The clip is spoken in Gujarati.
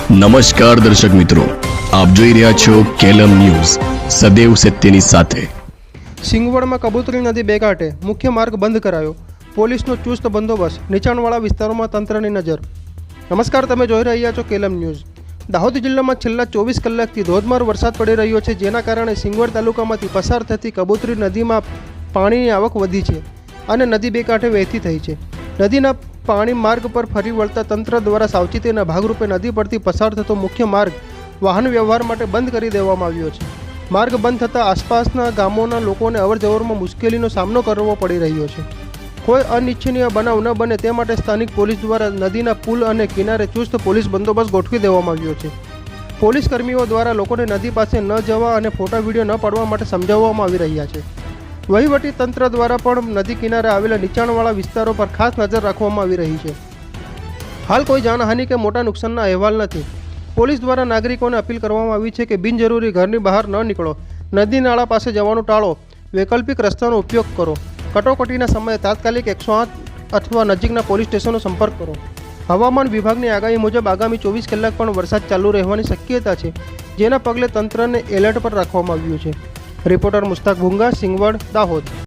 નમસ્કાર દર્શક મિત્રો, આપ જોઈ રહ્યા છો કેલમ ન્યૂઝ, સદૈવ સત્યની સાથે। સિંગવડમાં કબૂતરી નદી બે કાંઠે મુખ્ય માર્ગ બંધ કરાયો, પોલીસનો ચુસ્ત બંદોબસ્ત, નીચાણવાળા વિસ્તારોમાં તંત્રની નજર। નમસ્કાર, તમે જોઈ રહ્યા છો કેલમ ન્યૂઝ। દાહોદ જિલ્લામાં છેલ્લા 24 કલાકથી ધોધમાર વરસાદ પડી રહ્યો છે, જેના કારણે સિંગવડ તાલુકામાંથી પસાર થતી કબૂતરી નદીમાં પાણીની આવક વધી છે અને નદી બે કાંઠે વહેતી થઈ છે। નદીના પાણી માર્ગ પર ફરી વળતા તંત્ર દ્વારા સાવચેતીના ભાગરૂપે નદી પરથી પસાર થતો મુખ્ય માર્ગ વાહન વ્યવહાર માટે બંધ કરી દેવામાં આવ્યો છે। માર્ગ બંધ થતાં આસપાસના ગામોના લોકોને અવરજવરમાં મુશ્કેલીનો સામનો કરવો પડી રહ્યો છે। કોઈ અનિચ્છનીય બનાવ ન બને તે માટે સ્થાનિક પોલીસ દ્વારા નદીના પુલ અને કિનારે ચુસ્ત પોલીસ બંદોબસ્ત ગોઠવી દેવામાં આવ્યો છે। પોલીસ કર્મીઓ દ્વારા લોકોને નદી પાસે ન જવા અને ફોટા વિડીયો ન પાડવા માટે સમજાવવામાં આવી રહ્યા છે। વહીવટી તંત્ર દ્વારા પણ નદી કિનારે આવેલા નીચાણવાળા વિસ્તારો પર ખાસ નજર રાખવામાં આવી રહી છે। હાલ કોઈ જાનહાનિ કે મોટા નુકસાનના અહેવાલ નથી। પોલીસ દ્વારા નાગરિકોને અપીલ કરવામાં આવી છે કે બિનજરૂરી ઘરની બહાર ન નીકળો, નદી નાળા પાસે જવાનું ટાળો, વૈકલ્પિક રસ્તાનો ઉપયોગ કરો, કટોકટીના સમયે તાત્કાલિક 108 અથવા નજીકના પોલીસ સ્ટેશનનો સંપર્ક કરો। હવામાન વિભાગની આગાહી મુજબ આગામી 24 કલાક પણ વરસાદ ચાલુ રહેવાની શક્યતા છે, જેના પગલે તંત્રને એલર્ટ પર રાખવામાં આવ્યું છે। રિપોર્ટર મુસ્તાક ભુંગા, સિંગવડ, દાહોદ।